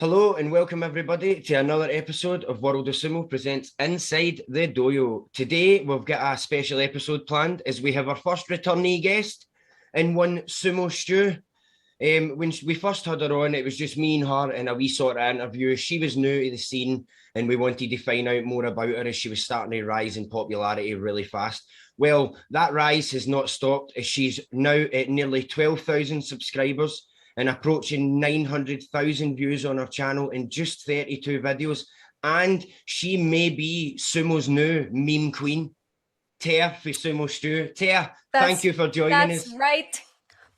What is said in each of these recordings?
Hello and welcome everybody to another episode of World of Sumo presents Inside the Dohyo. Today we've got a special episode planned as we have our first returnee guest in one Sumo Stew. When we first had her on, it was just me and her in a wee sort of interview. She was new to the scene and we wanted to find out more about her as she was starting to rise in popularity really fast. Well, that rise has not stopped as she's now at nearly 12,000 subscribers and approaching 900,000 views on her channel in just 32 videos. And she may be Sumo's new meme queen, Ter of Sumostew. Ter, thank you for joining us. That's right.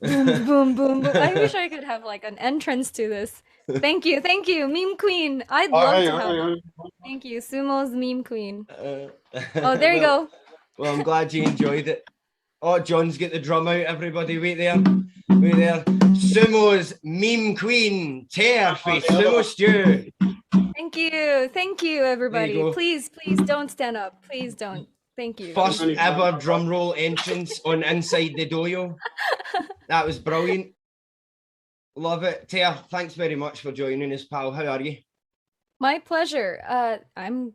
Boom, boom, boom, boom. I wish I could have like an entrance to this. Thank you, meme queen. I'd love to have. Thank you, Sumo's meme queen. Oh, there you go. Well, I'm glad you enjoyed it. Oh, John's got the drum out. Everybody, wait there. Wait there. Sumo's meme queen, Ter of Sumostew. Thank you, everybody. Please don't stand up. Please don't. Thank you. First ever drum roll entrance on Inside the Dohyo. That was brilliant. Love it. Ter, thanks very much for joining us, pal. How are you? My pleasure. I'm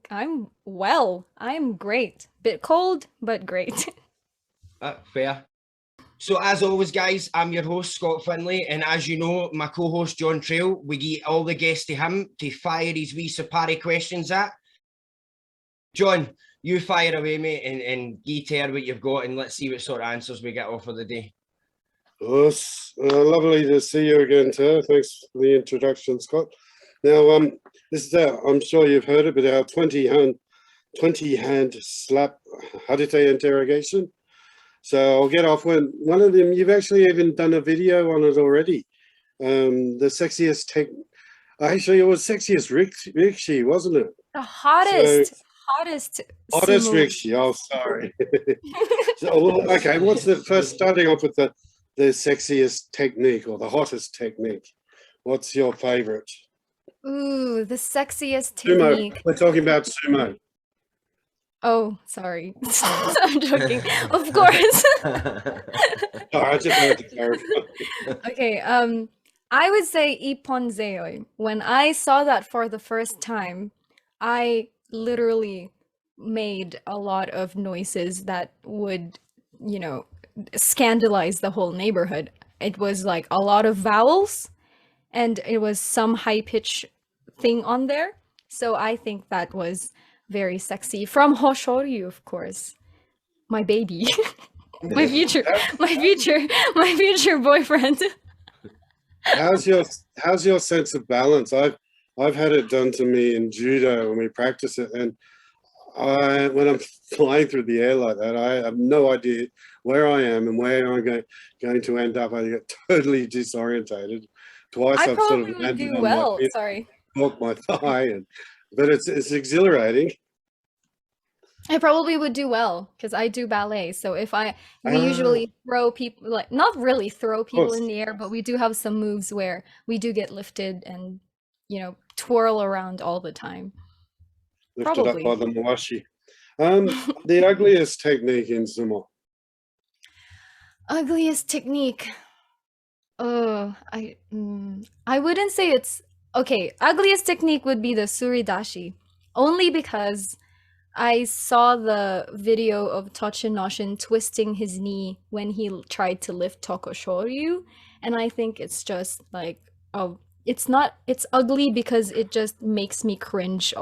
well. I'm great. Bit cold, but great. Fair. So as always, guys, I'm your host, Scott Finlay, and as you know, my co-host, John Trail, we get all the guests to him to fire his wee Sapari questions at. John, you fire away, mate, and Ter what you've got, and let's see what sort of answers we get off for the day. Oh, it's lovely to see you again, Ter. Thanks for the introduction, Scott. Now, this is I'm sure you've heard it, but our 20-hand slap Harite interrogation. So I'll get off when one of them, you've actually even done a video on it already. The sexiest actually it was sexiest Rikshi, wasn't it? The hottest sumo. Rikshi. Oh, sorry. So, okay, what's the first, starting off with the sexiest technique or the hottest technique? What's your favorite? Ooh, the sexiest technique. Sumo. We're talking about sumo. Oh, sorry. I'm joking. Of course. I just wanted to clarify. Okay, I would say Iponzeo. When I saw that for the first time, I literally made a lot of noises that would, scandalize the whole neighborhood. It was like a lot of vowels and it was some high pitch thing on there. So I think that was very sexy. From Hoshoryu, of course. My baby. my future boyfriend. How's your sense of balance? I've had it done to me in judo when we practice it, and when I'm flying through the air like that, I have no idea where I am and where I'm going to end up. I get totally disorientated. Twice I've sort of landed on my feet, broke my thigh, but it's exhilarating. I probably would do well because I do ballet. So if we usually throw people, like not really throw people in the air, but we do have some moves where we do get lifted and twirl around all the time. Lifted up by the mawashi. The ugliest technique in sumo. Ugliest technique. Oh, I wouldn't say it's okay. Ugliest technique would be the suridashi, only because I saw the video of Tochinoshin twisting his knee when he tried to lift Tokoshoryu, and I think it's just like, oh, it's ugly because it just makes me cringe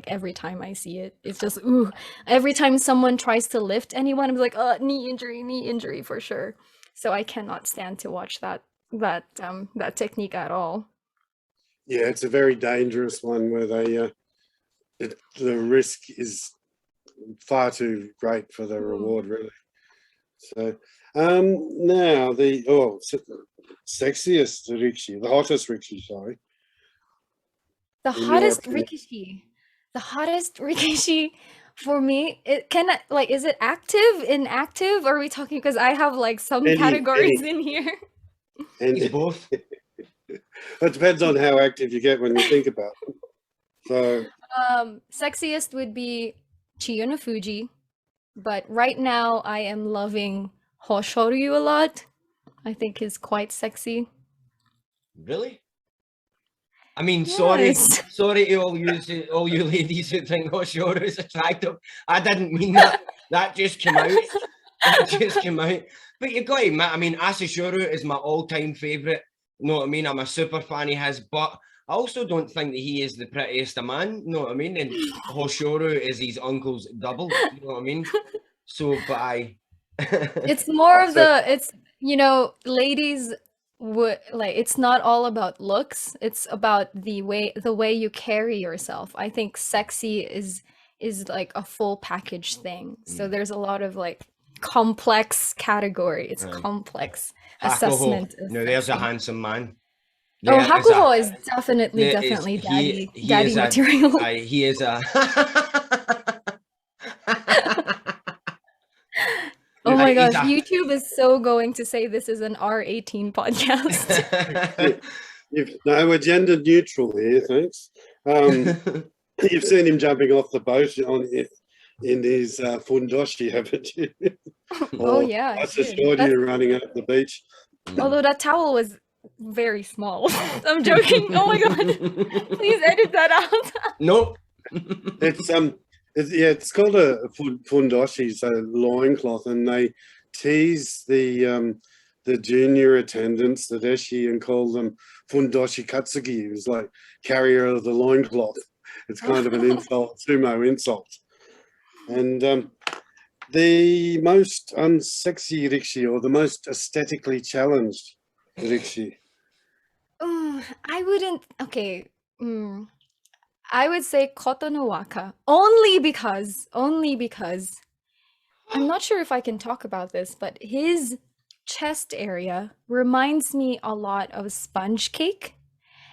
every time I see it. It's just, ooh, every time someone tries to lift anyone, I'm like, knee injury for sure. So I cannot stand to watch that technique at all. Yeah, it's a very dangerous one where the risk is far too great for the reward, really. So now the sexiest Rikshi, the hottest Rikshi, sorry. The hottest Rikishi for me, is it active, inactive? Or are we talking, because I have like some categories in here. And both. It depends on how active you get when you think about it. So sexiest would be Chiyo Fuji, but right now I am loving Hoshoryu a lot. I think he's quite sexy. Really? I mean, Yes. sorry to all you ladies who think Hoshoro is attractive. I didn't mean that. That just came out. That just came out. But you got to admit, I mean, Asashoro is my all-time favourite. You know what I mean? I'm a super fan of his, but I also don't think that he is the prettiest of man. You know what I mean? And Hoshoro is his uncle's double. You know what I mean? So, but It's more of So- it's ladies would like, it's not all about looks, it's about the way you carry yourself. I think sexy is like a full package thing. So there's a lot of like complex category. It's Right. complex Hakuho. assessment of No, there's a sexy. handsome man. Oh, There is Hakuho is definitely there is- definitely he daddy is material. he is a Oh my He's gosh, a- YouTube is so going to say this is an R18 podcast. No, we're gender neutral here, thanks. You've seen him jumping off the boat in his fundoshi, haven't you? Oh yeah, I I just did. showed That's- you running up the beach. Although that towel was very small. I'm joking. Oh my god. Please edit that out. Nope. It's called a fundoshi, so loincloth, and they tease the junior attendants, the deshi, and call them fundoshi katsugi, who's like carrier of the loincloth. It's kind of an insult, sumo insult. And the most unsexy rikshi, or the most aesthetically challenged rikshi. I wouldn't. Okay. I would say Koto no Waka only because I'm not sure if I can talk about this, but his chest area reminds me a lot of sponge cake.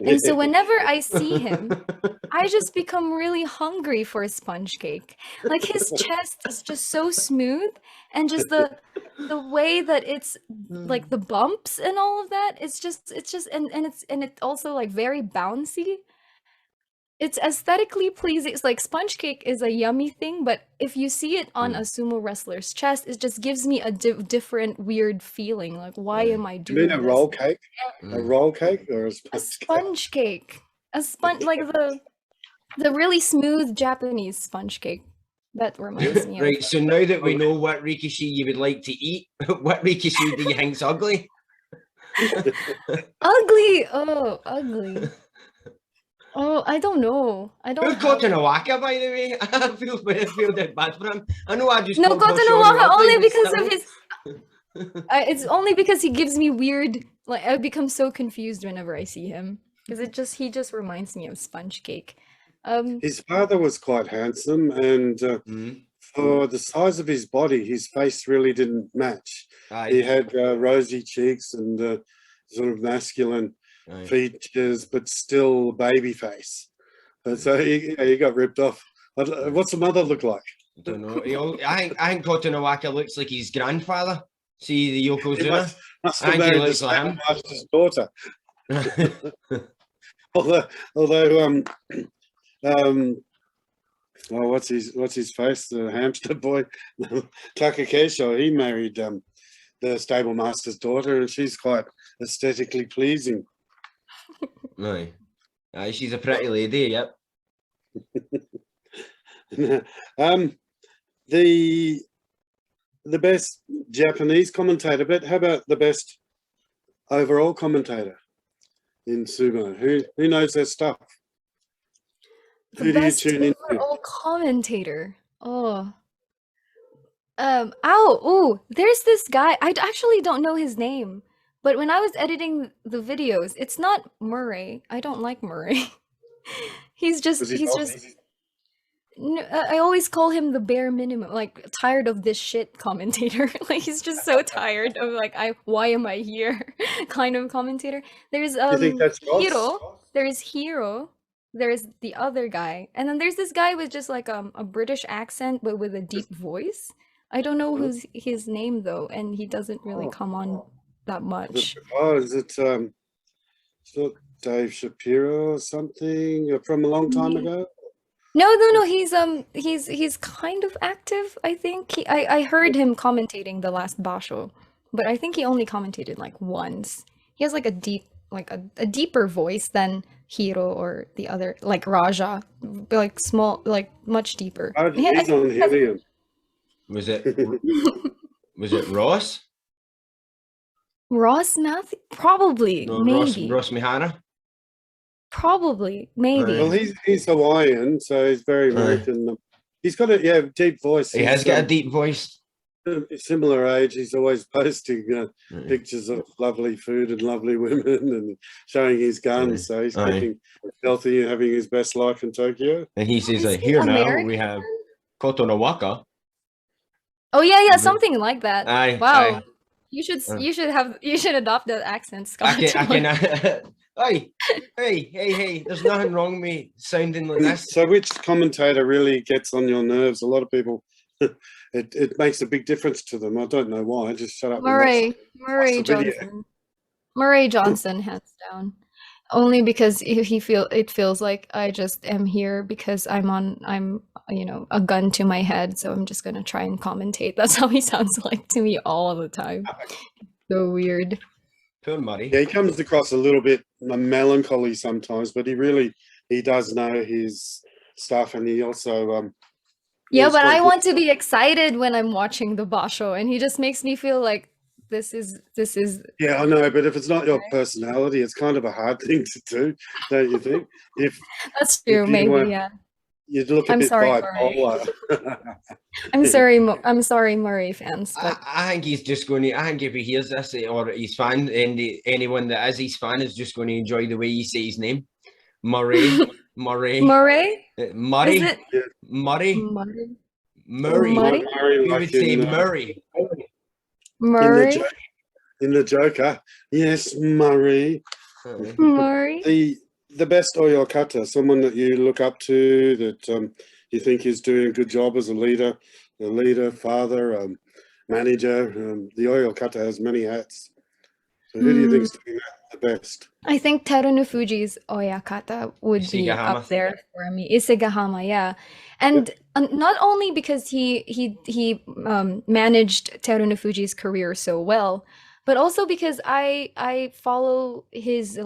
And so whenever I see him, I just become really hungry for a sponge cake. Like his chest is just so smooth, and just the way that it's like the bumps and all of that, it's just and it's also like very bouncy. It's aesthetically pleasing. It's like sponge cake is a yummy thing, but if you see it on a sumo wrestler's chest, it just gives me a different weird feeling. Like, why am I You doing mean a this? roll cake? A roll cake or a A sponge cake? sponge cake. A sponge, like the really smooth Japanese sponge cake. That reminds me of. Right, so now that we know what rikishi you would like to eat, what rikishi do you think's ugly? Ugly. Oh, ugly. Oh, I don't know. I don't Who's have- Koto no Waka, by the way? I feel that bad for him. I know I just No, called Koto no Hoshoro Waka ugly, only but because still. of his. It's only because he gives me weird. Like, I become so confused whenever I see him because he just reminds me of sponge cake. His father was quite handsome, and for the size of his body, his face really didn't match. Aye, He had rosy cheeks and sort of masculine aye. features, but still baby face. And so he got ripped off. What's the mother look like? Don't know. I think Koto no Waka looks like his grandfather. See the He Yokozuna? must I have think he married the looks like him. master's daughter. Although well, what's his face? The hamster boy, Takakesho. He married the stable master's daughter, and she's quite aesthetically pleasing. Aye. Aye, she's a pretty lady, yep. The best Japanese commentator, but how about the best overall commentator in sumo? Who knows their stuff? The Who do you best tune into? overall commentator. Oh. Ooh, there's this guy. I actually don't know his name, but when I was editing the videos, it's not Murray. I don't like Murray. he's just I always call him the bare minimum, like tired of this shit commentator. Like he's just so tired of like why am I here kind of commentator. There's You think that's Ross? Hiro. There's Hiro. There's the other guy, and then there's this guy with just like a British accent but with a deep voice. I don't know who's his name though, and he doesn't really come on that much. Oh, is it? It's not Dave Shapiro or something from a long time ago. No. He's kind of active. I think I heard him commentating the last Basho, but I think he only commentated like once. He has like a deeper voice than Hiro or the other, like Raja, like small, like much deeper. Oh, Yeah, I he's on think he has- helium. Was it Ross? Ross Matthew, probably, No, maybe, Ross Mihara. probably, maybe. Well, he's Hawaiian, so he's very Aye. American. He's got a deep voice. He has He's, got a deep voice. similar age. He's always posting Aye. pictures of lovely food and lovely women and showing his guns. So he's Aye. keeping healthy and having his best life in Tokyo. And he says, Is like, he here now American? we have Kotonowaka. Oh yeah, Mhm. something like that. Aye, Wow. aye. You should adopt that accent, Scott. I can. Hey, there's nothing wrong with me sounding like this. So which commentator really gets on your nerves? A lot of people, it makes a big difference to them. I don't know why. Just shut up. and watch Murray the video. Johnson. Murray Johnson, hands down. Only because it feels like I just am here because I'm a gun to my head, so I'm just gonna try and commentate. That's how he sounds like to me all the time. So weird. Poor Murray. Yeah, he comes across a little bit melancholy sometimes, but he does know his stuff, and he also Yeah, he's but got I good- want to be excited when I'm watching the Basho, and he just makes me feel like this is Yeah, I know, but if it's not your personality, it's kind of a hard thing to do, don't you think? If that's true, you maybe, want- yeah. you look a I'm bit sorry, Murray. bipolar. I'm sorry, Murray fans, but I think he's just going to. I think if he hears this or his fan, anyone that is his fan is just going to enjoy the way he says his name, Murray. Murray? Murray. Is it Murray. Murray? Murray. Murray? We would say Murray. Murray? In the Joker, yes, Murray. Murray? The best oyakata, someone that you look up to, that you think is doing a good job as a leader, father, manager. The oyakata has many hats. So who do you think is doing that the best? I think Terunofuji's oyakata would be Isegahama. up there for me. Isegahama, yeah. And not only because he managed Terunofuji's career so well, but also because I follow his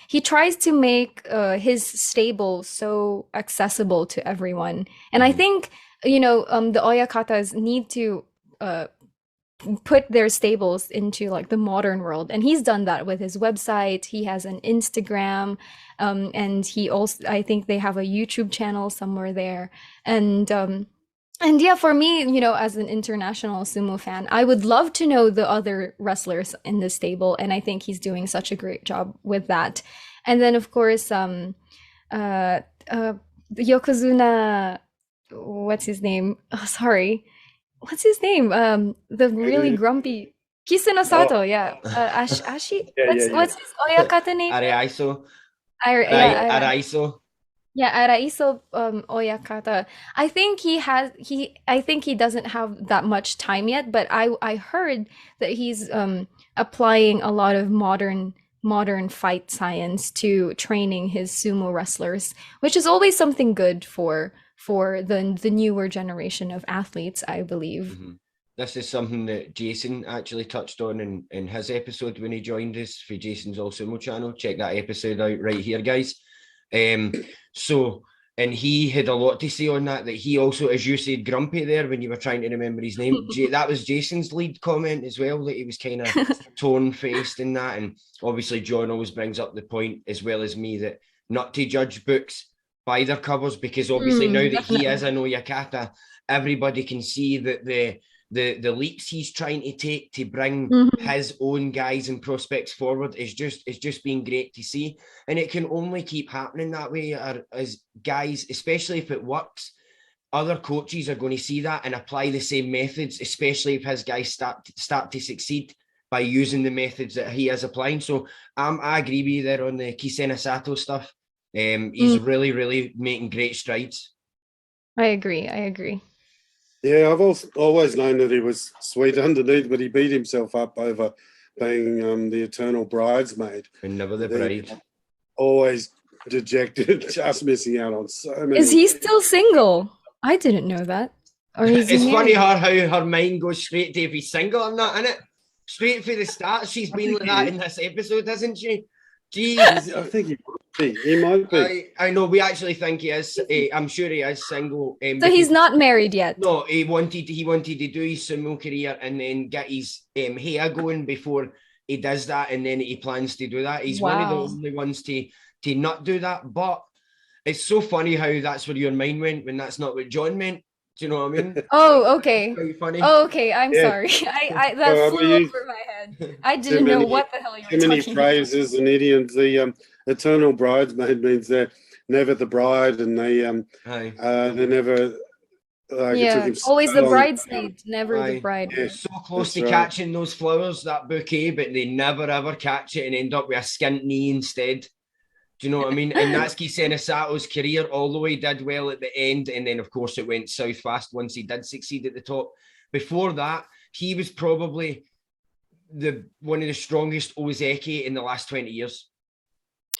he tries to make his stable so accessible to everyone. And I think the oyakatas need to put their stables into like the modern world, and he's done that with his website. He has an Instagram, and he also, I think they have a YouTube channel somewhere there. And yeah, for me, as an international sumo fan, I would love to know the other wrestlers in the stable, and I think he's doing such a great job with that. And then of course Yokozuna, what's his name? Oh, sorry. What's his name? The really grumpy Kiseno Sato, yeah. Ashi. What's his oyakata name? Araiso. Araiso. Araiso. Yeah, Araiso oyakata. I think he doesn't have that much time yet, but I heard that he's applying a lot of modern fight science to training his sumo wrestlers, which is always something good for the newer generation of athletes, I believe. Mm-hmm. This is something that Jason actually touched on in his episode when he joined us for Jason's All Sumo channel. Check that episode out right here, guys. And he had a lot to say on that he also, as you said, grumpy there when you were trying to remember his name. That was Jason's lead comment as well, that he was kind of tone-faced in that. And obviously John always brings up the point, as well as me, that not to judge books by their covers, because obviously now that he is an oyakata, everybody can see that the leaps he's trying to take to bring his own guys and prospects forward is just been great to see, and it can only keep happening that way. As guys, especially if it works, other coaches are going to see that and apply the same methods, especially if his guys start to succeed by using the methods that he is applying. So I agree with you there on the Kisena Sato stuff. He's really making great strides. I agree. Yeah, I've always known that he was sweet underneath, but he beat himself up over being the eternal bridesmaid. And never the bride. Always dejected, just missing out on so many. Is he still single? I didn't know that. Or is he It's married? funny how her mind goes straight to if he's single or not, innit? Straight for the start. She's been like that in this episode, hasn't she? Jeez. I think he might be. He might be. I know. We actually think he is. I'm sure he is single. So he's not married yet. No, he wanted to do his sumo career and then get his hair going before he does that, and then he plans to do that. He's one of the Wow. only ones to not do that. But it's so funny how that's where your mind went when that's not what John meant. Do you know what I mean? Oh, okay. Quite funny. Oh, okay. I'm Yeah. sorry. I that Well, flew over my head. I didn't know what the hell you were Too many talking about. phrases and idioms. The eternal bridesmaid means they're never the bride, and Aye. they never. Like, it took Yeah, him so always the long. bridesmaid, never the Aye. bride. Yeah. So close That's to right. catching those flowers, that bouquet, but they never ever catch it and end up with a skint knee instead. Do you know what I mean? And that's Kisena Sato's career, although he did well at the end. And then, of course, it went south fast once he did succeed at the top. Before that, he was probably one of the strongest ozeki in the last 20 years.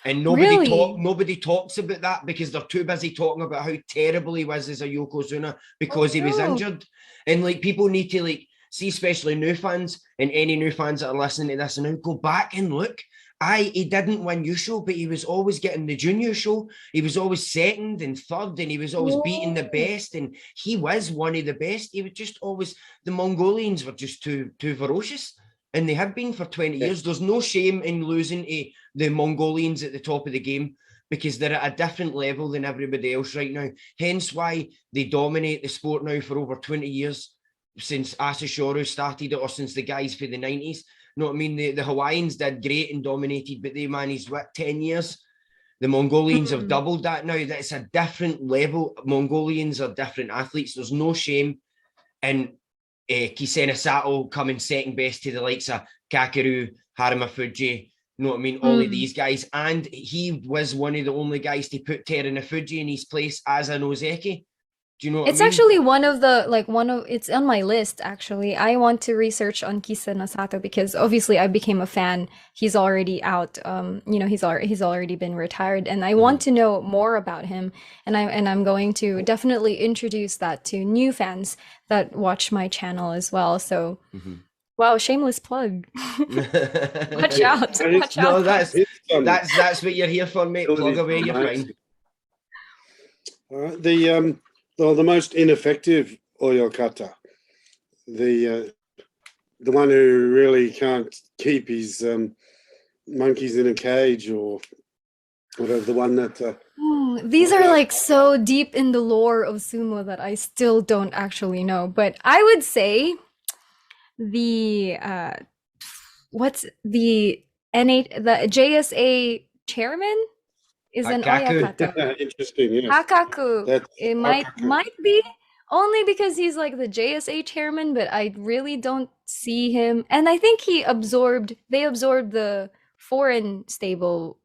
And nobody talks about that because they're too busy talking about how terrible he was as a Yokozuna because he was injured. And like people need to like see, especially new fans and any new fans that are listening to this and now go back and look. He didn't win Yusho, but he was always getting the junior show. He was always second and third, and he was always beating the best. And he was one of the best. He was just always, the Mongolians were just too ferocious. And they have been for 20 years. There's no shame in losing to the Mongolians at the top of the game because they're at a different level than everybody else right now. Hence why they dominate the sport now for over 20 years since Asashoru started it or since the guys for the 90s. You know what I mean? The Hawaiians did great and dominated, but they managed, 10 years? The Mongolians have doubled that now. That's a different level. Mongolians are different athletes. There's no shame in Kisena Sato coming second best to the likes of Kakeru, Harima Fuji, you know what I mean? All of these guys. And he was one of the only guys to put Ter of Fuji in his place as an ozeki. Do you know what It's I mean? actually it's on my list actually. I want to research on Kisena Sato because obviously I became a fan. He's already out. He's already been retired and I want to know more about him and I'm going to definitely introduce that to new fans that watch my channel as well. So wow, shameless plug. Watch out. Watch out. No, that's what you're here for, mate. Plug away, you're fine. All right. The most ineffective oyakata, the one who really can't keep his monkeys in a cage or whatever, the one that... these are like so deep in the lore of sumo that I still don't actually know. But I would say the JSA chairman is an oyakata. Interesting, yes. Hakaku. It might be only because he's like the JSA chairman, but I really don't see him. And I think they absorbed the foreign stable,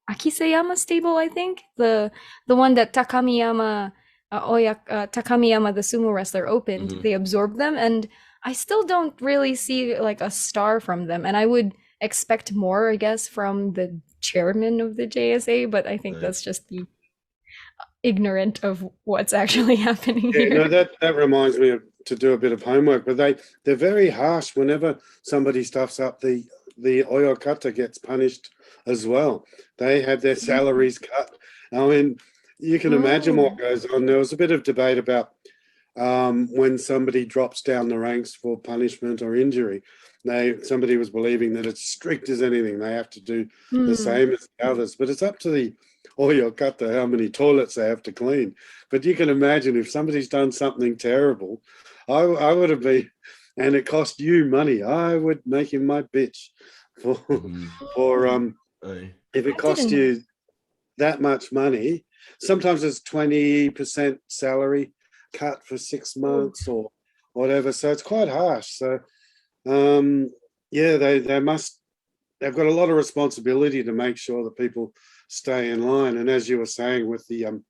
Akiseyama stable, I think. The one that Takamiyama the sumo wrestler opened. They absorbed them and I still don't really see like a star from them. And I would expect more, I guess, from the chairman of the JSA, but I think that's just the ignorant of what's actually happening here. No, that reminds me to do a bit of homework, but they're very harsh. Whenever somebody stuffs up, the oyakata gets punished as well. They have their salaries cut. I mean, you can imagine what goes on. There was a bit of debate about when somebody drops down the ranks for punishment or injury. Somebody was believing that it's strict as anything. They have to do the same as the others. But it's up to the oyakata how many toilets they have to clean. But you can imagine if somebody's done something terrible, I would have been, and it cost you money, I would make him my bitch for if it cost you that much money. Sometimes it's 20% salary cut for 6 months or whatever. So it's quite harsh. So they've got a lot of responsibility to make sure that people stay in line. And as you were saying with the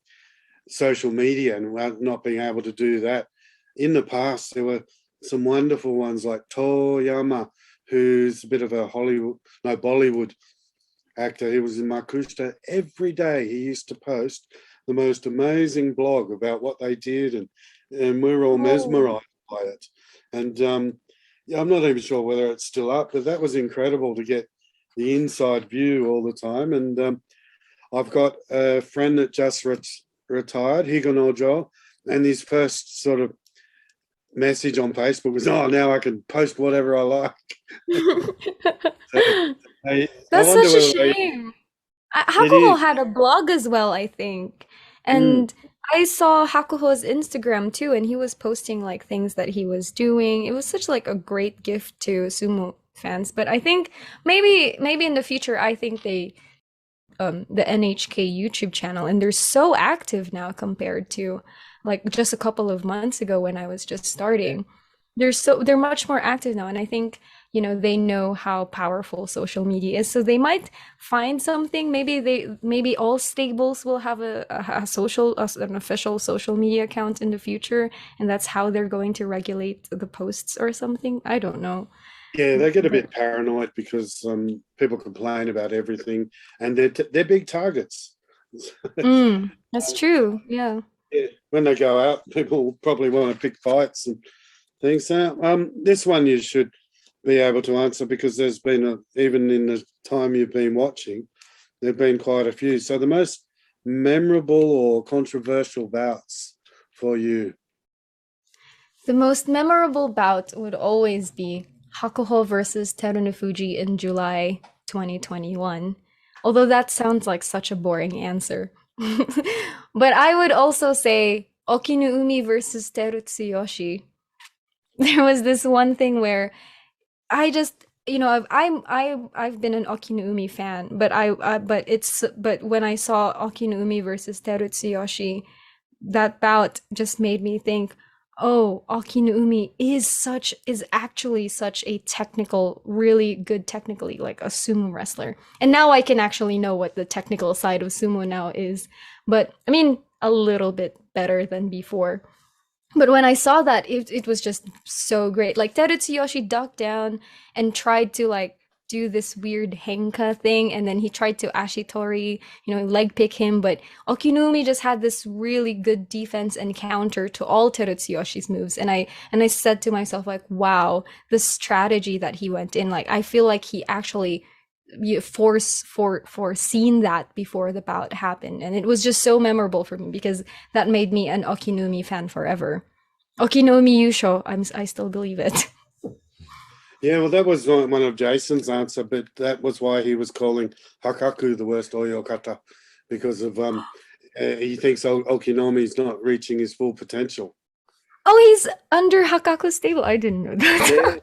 social media and not being able to do that, in the past there were some wonderful ones like Toyama, who's a bit of a Bollywood actor. He was in Makushita every day. He used to post the most amazing blog about what they did, and we're all mesmerized by it. And I'm not even sure whether it's still up, but that was incredible to get the inside view all the time. And I've got a friend that just retired, Higonojo, and his first sort of message on Facebook was, "Oh, now I can post whatever I like." That's wonder such a whether shame. it Hakuho is. had a blog as well, I think. And I saw Hakuho's Instagram too, and he was posting like things that he was doing. It was such like a great gift to sumo fans. But I think maybe in the future, I think the NHK YouTube channel, and they're so active now compared to like just a couple of months ago when I was just starting. They're much more active now, and I think they know how powerful social media is, so they might find something. Maybe all stables will have an official social media account in the future, and that's how they're going to regulate the posts or something. I don't know. Yeah, they get a But bit paranoid because people complain about everything, and they're big targets. that's true. Yeah. Yeah, when they go out, people probably want to pick fights and things. So, this one you should be able to answer because there's been even in the time you've been watching, there've been quite a few. So the most memorable or controversial bouts for you? The most memorable bout would always be Hakuho versus Terunofuji in July 2021. Although that sounds like such a boring answer. But I would also say Okinu versus Terutsuyoshi. There was this one thing where I just I've been an Okinu fan, but but when I saw Okinu versus Terutsuyoshi, that bout just made me think, oh, Akinumi is actually such a technical, really good technically, like a sumo wrestler. And now I can actually know what the technical side of sumo now is. But I mean, a little bit better than before. But when I saw that, it was just so great. Like Terutsuyoshi ducked down and tried to like do this weird henka thing, and then he tried to ashitori, leg pick him. But Okinumi just had this really good defense and counter to all Terutsuyoshi's moves. And I said to myself like, wow, the strategy that he went in, like I feel like he actually foreseen that before the bout happened, and it was just so memorable for me because that made me an Okinumi fan forever. Okinumi Yusho, I still believe it. Yeah, well, that was one of Jason's answer, but that was why he was calling Hakaku the worst oyakata because of he thinks Okinomi's not reaching his full potential. Oh, he's under Hakaku's stable. I didn't know that.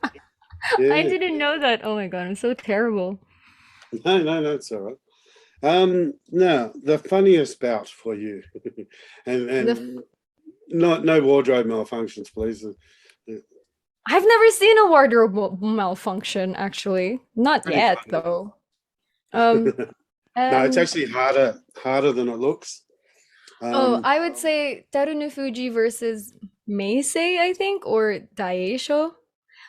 Yeah. I didn't know that. Oh my god, I'm so terrible. No, it's all right. Now the funniest bout for you, and no wardrobe malfunctions, please. I've never seen a wardrobe malfunction, actually. Not yet, though. No, it's actually harder than it looks. I would say Terunofuji versus Meisei, I think, or Daisho.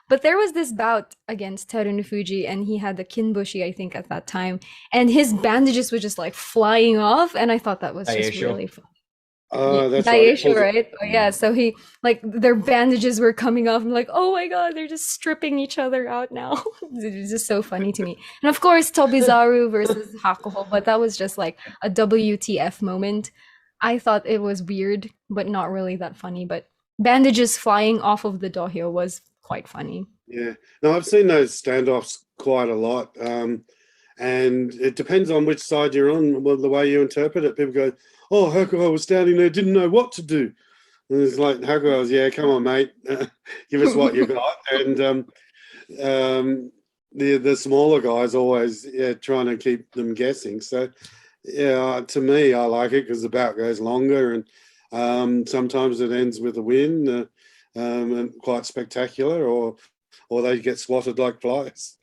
But there was this bout against Terunofuji, and he had the kinbushi, I think, at that time, and his bandages were just like flying off, and I thought that was just really fun. That's Daisho, right? Oh, yeah. So he like their bandages were coming off. I'm like, oh my god, they're just stripping each other out now. It was just so funny to me. And of course, Tobizaru versus Hakuho, but that was just like a WTF moment. I thought it was weird, but not really that funny. But bandages flying off of the Dohyo was quite funny. Yeah. No, I've seen those standoffs quite a lot. And it depends on which side you're on, well, the way you interpret it. People go, oh, Hakuho was standing there, didn't know what to do. And it's like, Hakuho was, yeah, come on, mate. Give us what you got. And the smaller guys always trying to keep them guessing. So, yeah, to me, I like it because the bout goes longer and sometimes it ends with a win and quite spectacular or they get swatted like flies.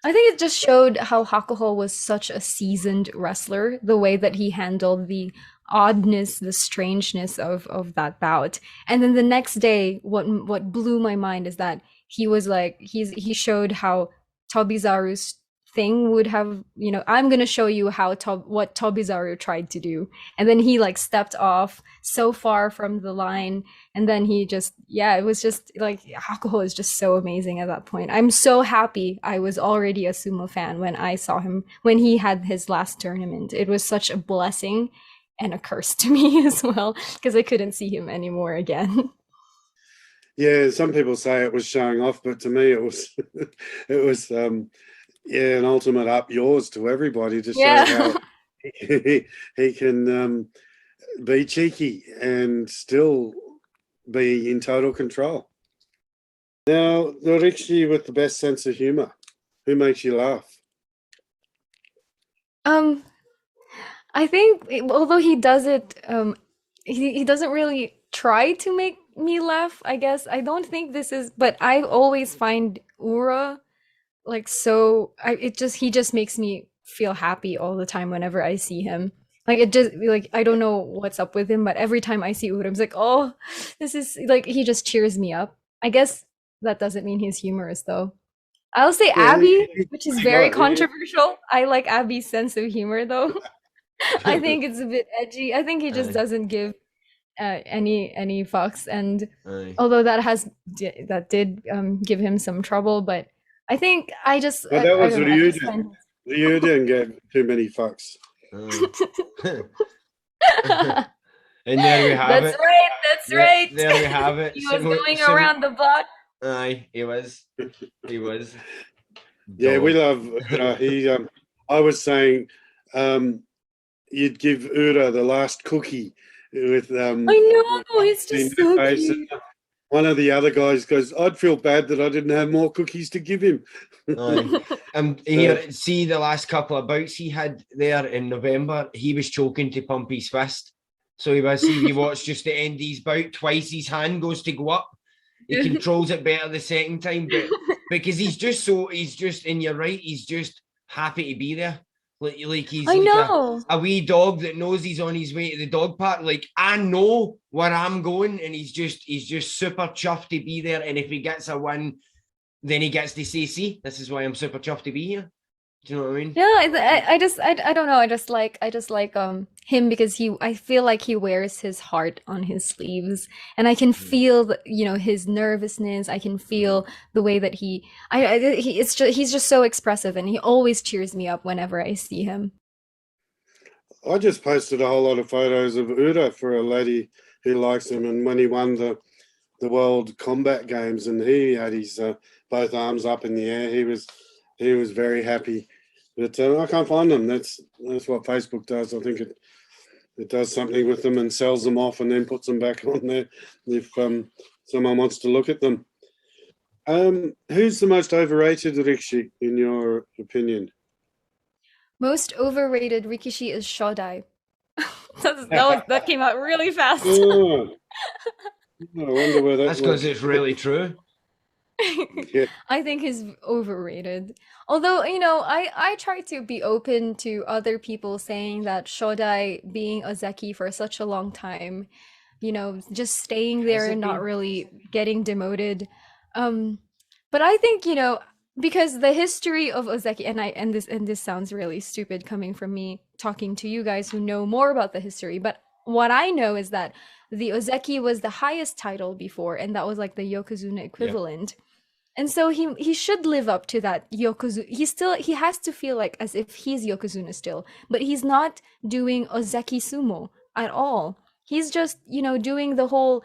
I think it just showed how Hakuho was such a seasoned wrestler, the way that he handled the oddness, the strangeness of that bout. And then the next day, what blew my mind is that he was like he showed how Tobizaru's thing would have, I'm gonna show you what Tobizaru tried to do, and then he like stepped off so far from the line, and then he just, it was just like Hakuho is just so amazing at that point. I'm so happy I was already a sumo fan when I saw him when he had his last tournament. It was such a blessing and a curse to me as well, because I couldn't see him anymore again. Yeah, some people say it was showing off, but to me it was it was an ultimate up yours to everybody to show how he can be cheeky and still be in total control. Now, the Rikishi with the best sense of humor, who makes you laugh? I think although he does it, he doesn't really try to make me laugh, I guess. I don't think this is, but I always find Ura like he just makes me feel happy all the time whenever I see him. Like it just like I don't know what's up with him, but every time I see Ura, I'm like, oh, this is like he just cheers me up. I guess that doesn't mean he's humorous though. I'll say Abby, which is very controversial. I like Abby's sense of humor though. I think it's a bit edgy. I think he just doesn't give any fucks, and although that did give him some trouble, but I think that was Ryuden. Ryuden gave too many fucks. And there we have it. That's right. There we have it. He was going around the block. Aye, he was. Yeah, we love Ura. I was saying you'd give Ura the last cookie with I know, it's just so cute. One of the other guys goes, I'd feel bad that I didn't have more cookies to give him. Here, see the last couple of bouts he had there in November, he was choking to pump his fist. So he watched just the end of his bout, twice his hand goes to go up. He controls it better the second time, but because he's just, and you're right, he's just happy to be there. Like he's a wee dog that knows he's on his way to the dog park. Like, I know where I'm going, and he's just super chuffed to be there. And if he gets a win, then he gets to say, see, this is why I'm super chuffed to be here. Do you know what I mean? Yeah, I don't know. I just like him because I feel like he wears his heart on his sleeves, and I can feel his nervousness. I can feel the way that he's just so expressive, and he always cheers me up whenever I see him. I just posted a whole lot of photos of Ura for a lady who likes him, and when he won the World Combat Games and he had his both arms up in the air, he was very happy. But I can't find them. That's what Facebook does. I think it does something with them and sells them off and then puts them back on there if someone wants to look at them. Who's the most overrated Rikishi in your opinion? Most overrated Rikishi is Shodai. that came out really fast. Oh, I wonder where that's because it's really true. Yeah. I think he's overrated. Although, I try to be open to other people saying that Shodai being Ozeki for such a long time, just staying there and not really getting demoted. But I think, because the history of Ozeki, and this sounds really stupid coming from me talking to you guys who know more about the history, but what I know is that the Ozeki was the highest title before, and that was like the Yokozuna equivalent. Yeah. And so he should live up to that Yokozuna. He has to feel like as if he's Yokozuna still, but he's not doing Ozeki sumo at all. He's just, doing the whole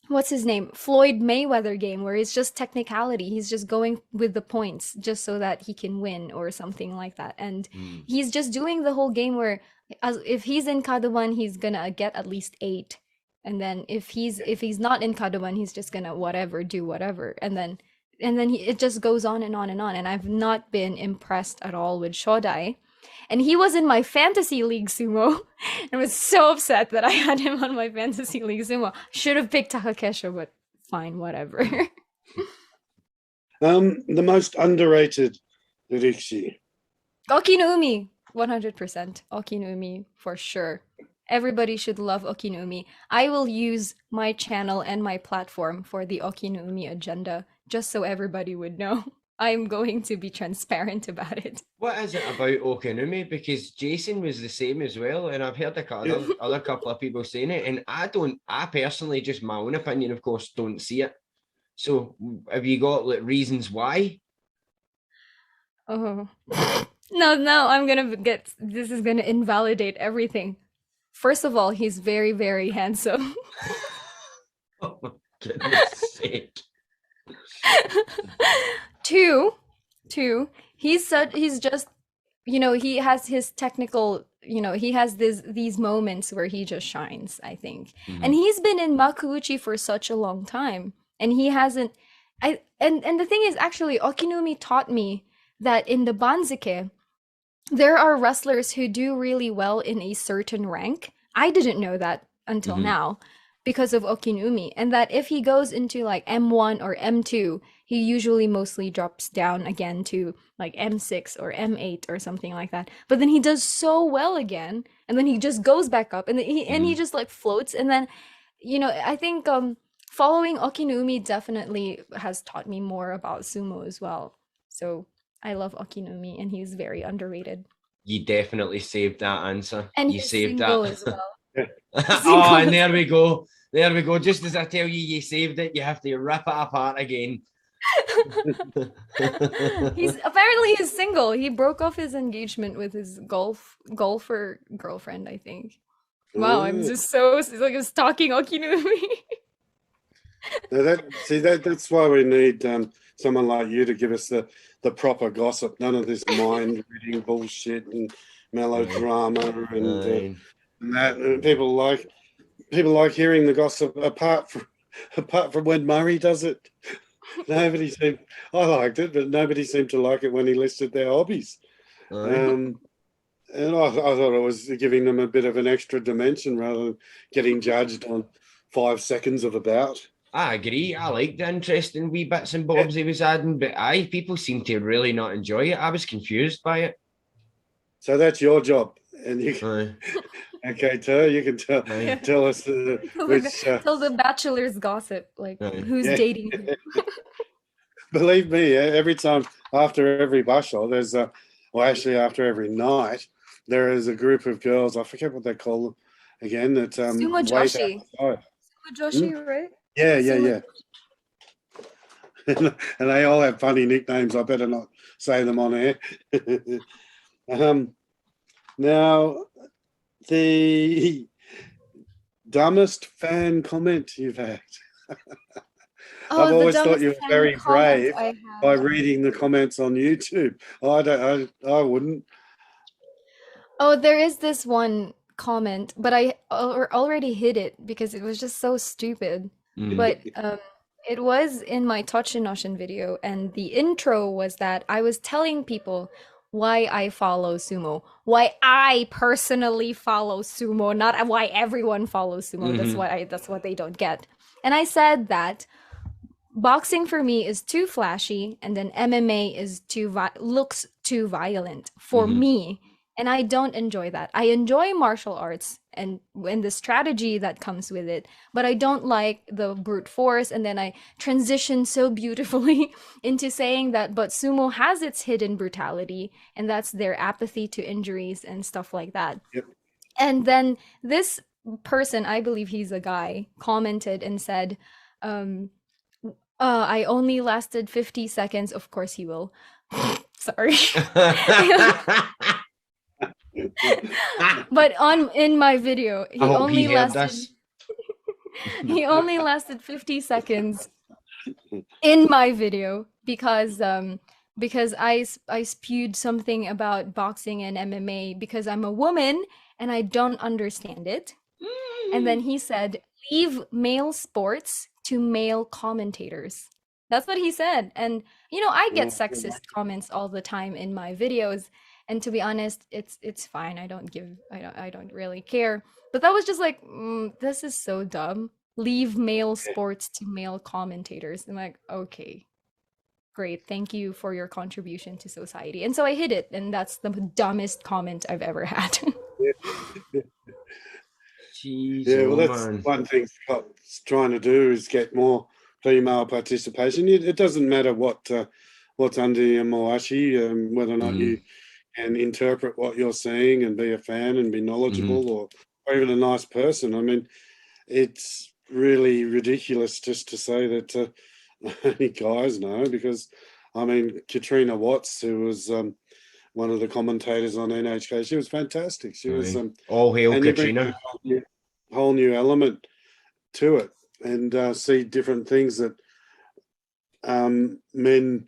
what's his name? Floyd Mayweather game where it's just technicality. He's just going with the points just so that he can win or something like that. And he's just doing the whole game where if he's in Kadoban, he's gonna get at least 8. And then if he's not in Kadoban, he's just gonna do whatever. And then it just goes on and on and on. And I've not been impressed at all with Shodai. And he was in my fantasy league sumo. I was so upset that I had him on my fantasy league sumo. Should have picked Takakesho, but fine, whatever. The most underrated Rikishi. Okinumi, 100%. Okinumi for sure. Everybody should love Okinumi. I will use my channel and my platform for the Okinumi agenda, just so everybody would know. I'm going to be transparent about it. What is it about Okinumi? Because Jason was the same as well, and I've heard other couple of people saying it, and I personally, just my own opinion, of course, don't see it. So have you got like reasons why? Oh. No, I'm gonna get, this is gonna invalidate everything. First of all, he's very, very handsome. Oh my goodness sake. Two, he's just, he has his technical, he has these moments where he just shines, I think. And he's been in Makuuchi for such a long time, and he hasn't, and the thing is, actually, Okinumi taught me that in the Banzuke, there are wrestlers who do really well in a certain rank. I didn't know that until now because of Okinumi, and that if he goes into like M1 or M2, he usually mostly drops down again to like M6 or M8 or something like that. But then he does so well again, and then he just goes back up, and then he just like floats. And then, I think following Okinumi definitely has taught me more about sumo as well. So I love Okinumi, and he's very underrated. You definitely saved that answer. And you he's saved single that as well. Oh, and there we go. There we go. Just as I tell you, you saved it, you have to rip it apart again. He's single. He broke off his engagement with his golfer girlfriend, I think. Wow, I'm just so like stalking Okinumi. That's why we need someone like you to give us the proper gossip. None of this mind reading bullshit and melodrama and that. And people like hearing the gossip apart from when Murray does it. I liked it, but nobody seemed to like it when he listed their hobbies. And I thought it was giving them a bit of an extra dimension rather than getting judged on 5 seconds of a bout. I agree. I like the interesting wee bits and bobs he was adding, but people seem to really not enjoy it. I was confused by it. So that's your job, and you. Okay, Ter, you can tell us which. Tell the bachelor's gossip, like who's dating who. Believe me, every time after every basho, there's actually after every night, there is a group of girls. I forget what they call them again. That Sumo Joshi. Sumo Joshi, right? Yeah. And they all have funny nicknames. I better not say them on air. Now, the dumbest fan comment you've had. I've always thought you were very brave by reading the comments on YouTube. I wouldn't. Oh, there is this one comment, but I already hid it because it was just so stupid. But it was in my Tochinoshin video, and the intro was that I was telling people why I follow sumo, why I personally follow sumo, not why everyone follows sumo. That's what they don't get. And I said that boxing for me is too flashy, and then MMA is looks too violent for me. And I don't enjoy that. I enjoy martial arts and the strategy that comes with it, but I don't like the brute force. And then I transition so beautifully into saying that, but sumo has its hidden brutality, and that's their apathy to injuries and stuff like that. Yep. And then this person, I believe he's a guy, commented and said, I only lasted 50 seconds. Of course he will. Sorry. But in my video, he only lasted 50 seconds in my video because I spewed something about boxing and MMA because I'm a woman and I don't understand it. And then he said, leave male sports to male commentators. That's what he said. And I get sexist comments all the time in my videos. And to be honest, it's fine. I don't really care. But that was just like, this is so dumb. Leave male sports to male commentators. I'm like, okay, great. Thank you for your contribution to society. And so I hid it. And that's the dumbest comment I've ever had. Jeez, that's one thing Scott's trying to do is get more female participation. It doesn't matter what what's under your moashi, whether or not you can interpret what you're seeing and be a fan and be knowledgeable or even a nice person. I mean, it's really ridiculous just to say that only guys know, because I mean, Katrina Watts, who was one of the commentators on NHK, she was fantastic. She was all hail and Katrina. You bring a whole new element to it, and see different things that men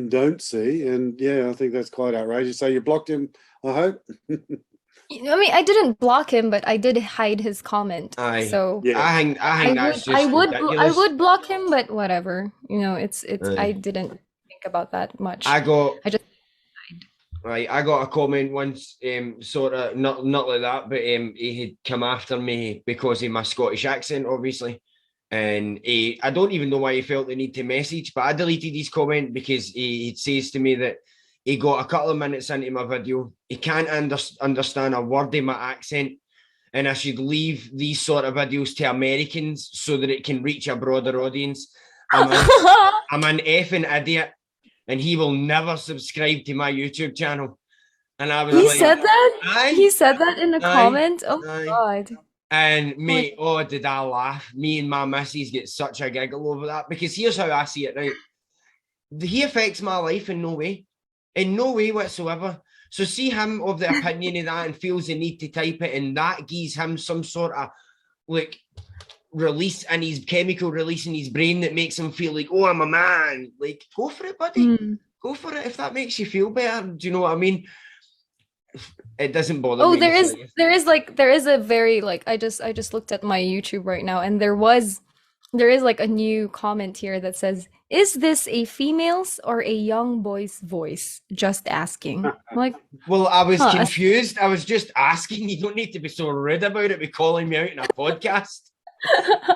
don't see. And yeah, I think that's quite outrageous. So you blocked him, I hope. I mean, I didn't block him, but I did hide his comment. Aye. So Yeah. I think that's just I ridiculous. would block him, but whatever. You know, it's I didn't think about that much. I just right. I got a comment once, sort of not like that, but he had come after me because of my Scottish accent, obviously. And I don't even know why he felt the need to message, but I deleted his comment because he says to me that he got a couple of minutes into my video. He can't understand a word of my accent, and I should leave these sort of videos to Americans so that it can reach a broader audience. I'm an effing idiot, and he will never subscribe to my YouTube channel. And I was like, said that? Aye, He said that in a comment? Oh aye. my God. And mate, oh, did I laugh? Me and my missus get such a giggle over that, because here's how I see it, right? He affects my life in no way whatsoever. So see him of the opinion of that and feels the need to type it, and that gives him some sort of like release in his chemical release in his brain that makes him feel like, oh, I'm a man. Like, go for it, buddy. Go for it if that makes you feel better. Do you know what I mean? It doesn't bother me. Oh, there is a very, like, I just looked at my YouTube right now, and there is like a new comment here that says, "Is this a female's or a young boy's voice? Just asking." I'm like, well, I was confused. I was just asking. You don't need to be so rude about it by calling me out in a podcast.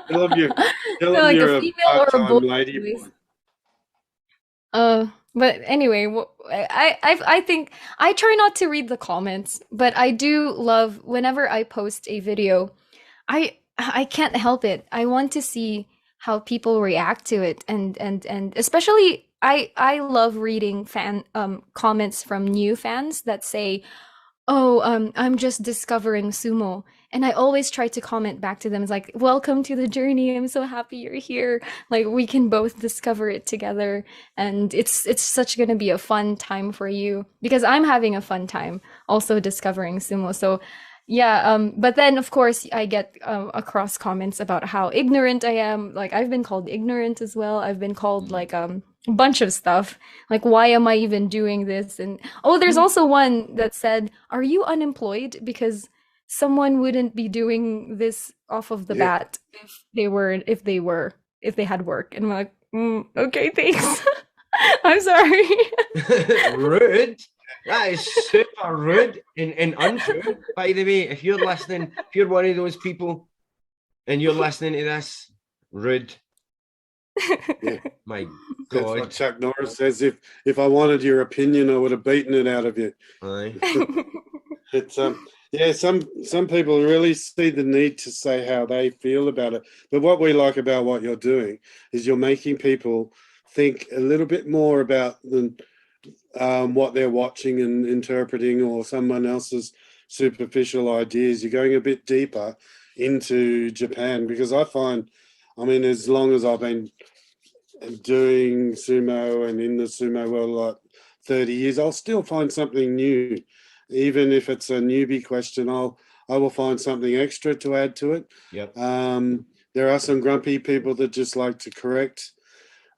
Tell him you're a female or a boy lady. But anyway, I think I try not to read the comments, but I do love whenever I post a video, I can't help it. I want to see how people react to it, and especially I love reading fan comments from new fans that say, "Oh, I'm just discovering sumo." And I always try to comment back to them. It's like, "Welcome to the journey. I'm so happy you're here. Like, we can both discover it together. And it's such gonna be a fun time for you," because I'm having a fun time also discovering sumo. So yeah, but then of course I get across comments about how ignorant I am. Like, I've been called ignorant as well. I've been called like a bunch of stuff. Like, why am I even doing this? And oh, there's also one that said, "Are you unemployed? Because someone wouldn't be doing this off of the bat if they had work." And I'm like, okay, thanks. I'm sorry. Rude. That is super rude and untrue. By the way, if you're listening, if you're one of those people and you're listening to this, rude. Yeah. My God. That's what Chuck Norris says. If I wanted your opinion, I would have beaten it out of you. Aye. It's yeah, some people really see the need to say how they feel about it. But what we like about what you're doing is you're making people think a little bit more about what they're watching and interpreting, or someone else's superficial ideas. You're going a bit deeper into Japan, because I find, I mean, as long as I've been doing sumo and in the sumo world, like 30 years, I'll still find something new. Even if it's a newbie question, I will find something extra to add to it. Yep. There are some grumpy people that just like to correct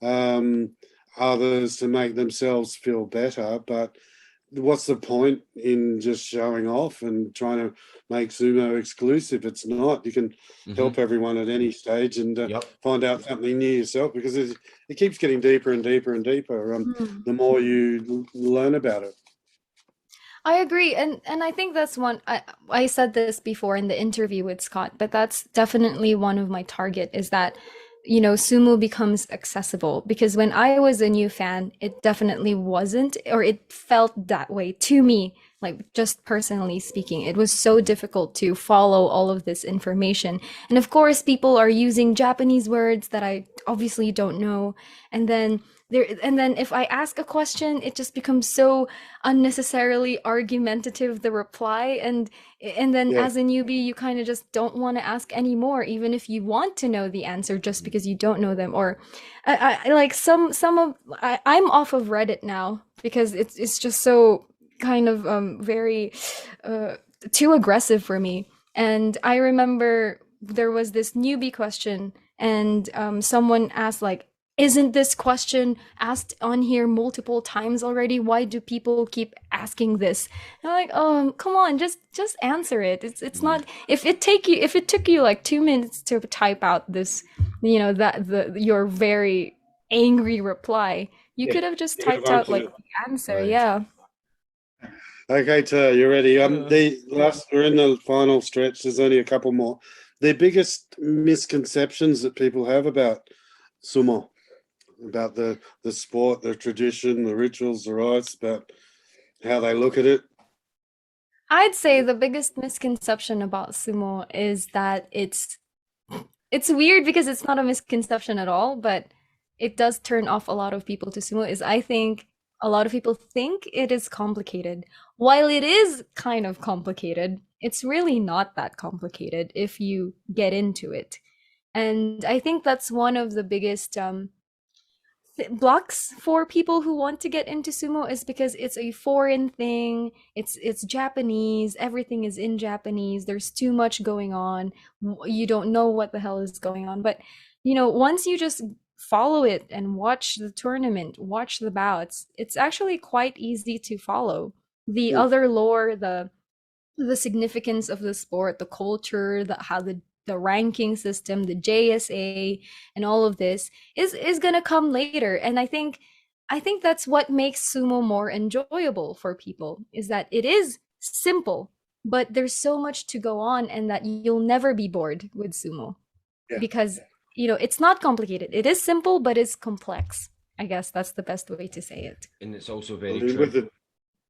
others to make themselves feel better, but what's the point in just showing off and trying to make sumo exclusive? It's not. You can help everyone at any stage and find out something new yourself, because it keeps getting deeper and deeper and deeper the more you learn about it. I agree, and I think that's one. I said this before in the interview with Scott, but that's definitely one of my target, is that, you know, sumo becomes accessible. Because when I was a new fan, it definitely wasn't, or it felt that way to me. Like, just personally speaking, it was so difficult to follow all of this information. And of course, people are using Japanese words that I obviously don't know. And then there, and then if I ask a question, it just becomes so unnecessarily argumentative, the reply, and then Yeah. as a newbie, you kind of just don't want to ask anymore, even if you want to know the answer, just because you don't know them. Or I like some of I'm off of Reddit now because it's just so kind of very uh too aggressive for me. And I remember there was this newbie question, and someone asked like, isn't this question asked on here multiple times already? Why do people keep asking this? And I'm like, come on, just answer it. It's not, if it took you like 2 minutes to type out this, that the your very angry reply, you Yeah. could have just You could have typed out answered like it. the answer. Right. Yeah. Okay, Ter, you ready? Uh. We're in the final stretch. There's only a couple more. The biggest misconceptions that people have about sumo, about the sport, the tradition, the rituals, the rites, about how they look at it. I'd say the biggest misconception about sumo is that it's weird because it's not a misconception at all, but it does turn off a lot of people to sumo. Is I think a lot of people think it is complicated. While it is kind of complicated, it's really not that complicated if you get into it. And I think that's one of the biggest blocks for people who want to get into sumo, is because it's a foreign thing. It's Japanese. Everything is in Japanese. There's too much going on. You don't know what the hell is going on. But once you just follow it and watch the tournament, watch the bouts, it's actually quite easy to follow the Mm. other lore, the significance of the sport, the culture, how the ranking system, the JSA, and all of this is gonna come later. And I think that's what makes sumo more enjoyable for people, is that it is simple, but there's so much to go on, and that you'll never be bored with sumo. Yeah. Because it's not complicated. It is simple, but it's complex. I guess that's the best way to say it. And it's also I very mean, true. with the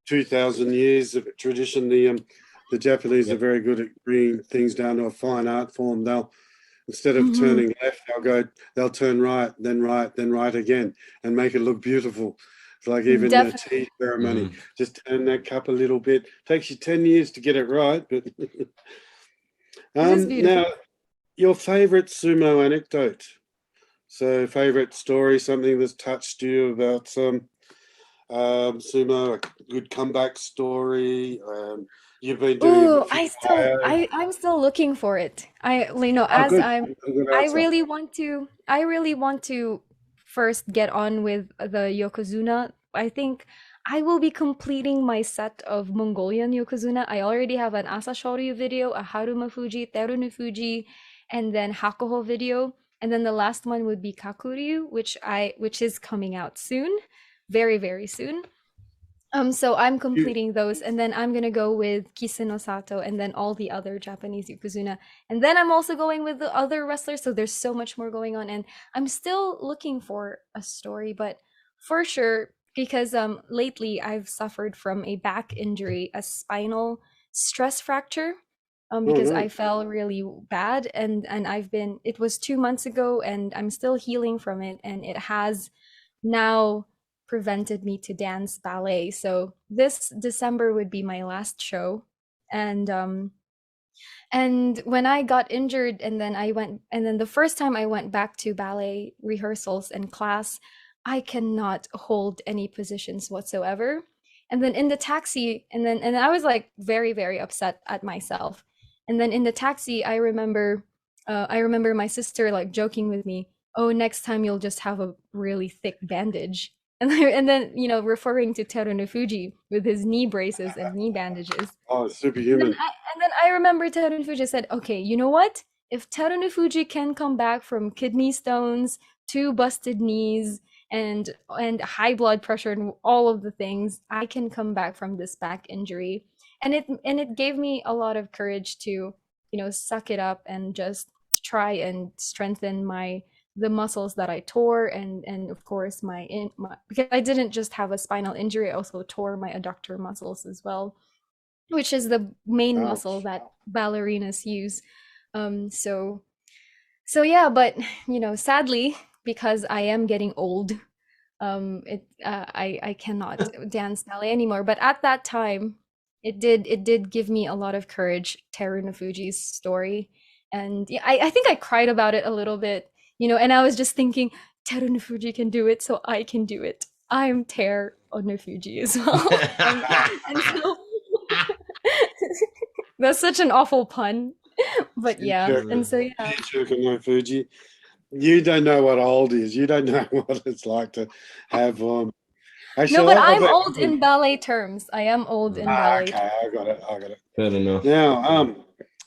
2,000 years of tradition, the Japanese Yep. are very good at bringing things down to a fine art form. They'll, instead of Mhm. turning left, they'll turn right, then right again, and make it look beautiful. It's like even the Definitely. tea ceremony, Mm. just turn that cup a little bit. Takes you 10 years to get it right, but It is beautiful. now your favorite sumo anecdote. So favorite story, something that's touched you about sumo, a good comeback story. You've been doing Ooh, a few bio. I'm still looking for it. Oh, As good. A good answer. I really want to first get on with the Yokozuna. I think I will be completing my set of Mongolian Yokozuna. I already have an Asashoryu video, a Haruma Fuji, Terunu Fuji, and then Hakuho video. And then the last one would be Kakuryu, which is coming out soon, very, very soon. So I'm You, completing those, and then I'm gonna go with Kiseno Sato, and then all the other Japanese Yokozuna, and then I'm also going with the other wrestlers. So there's so much more going on, and I'm still looking for a story, but for sure, because lately I've suffered from a back injury, a spinal stress fracture, oh because no. I fell really bad, and it was 2 months ago, and I'm still healing from it, and it has now prevented me to dance ballet. So this December would be my last show. And when I got injured, and then the first time I went back to ballet rehearsals and class, I cannot hold any positions whatsoever. And then in the taxi, and I was like very, very upset at myself. And then in the taxi, I remember my sister like joking with me, "Oh, next time you'll just have a really thick bandage." And then referring to Teruno Fuji with his knee braces and knee bandages. Oh, And then superhuman. I remember Teruno Fuji said, "Okay, you know what? If Teruno Fuji can come back from kidney stones, two busted knees, and high blood pressure and all of the things, I can come back from this back injury." And it gave me a lot of courage to, suck it up and just try and strengthen the muscles that I tore, and of course because I didn't just have a spinal injury, I also tore my adductor muscles as well, which is the main muscle Ouch. that ballerinas use. So yeah, but sadly, because I am getting old, I cannot dance ballet anymore. But at that time, it did give me a lot of courage. Teru Nofuji's story, and yeah, I think I cried about it a little bit, and I was just thinking, Teru Nofuji can do it, so I can do it. I'm Ter Nofuji as well. and so that's such an awful pun, but yeah, and so yeah. No Fuji. You don't know what old is. You don't know what it's like to have actually, No, but I'm old in ballet terms. I am old in ballet. Okay, I got it. Fair enough. Now,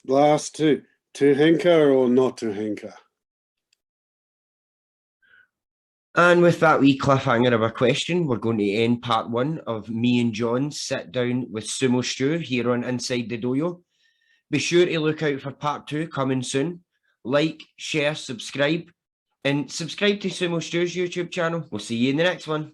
last two. To Henka or not to Henka? And with that wee cliffhanger of a question, we're going to end part 1 of me and John's sit down with Sumo Stew here on Inside the Dohyo. Be sure to look out for part 2 coming soon. Like, share, subscribe, and subscribe to Sumo Stew's YouTube channel. We'll see you in the next one.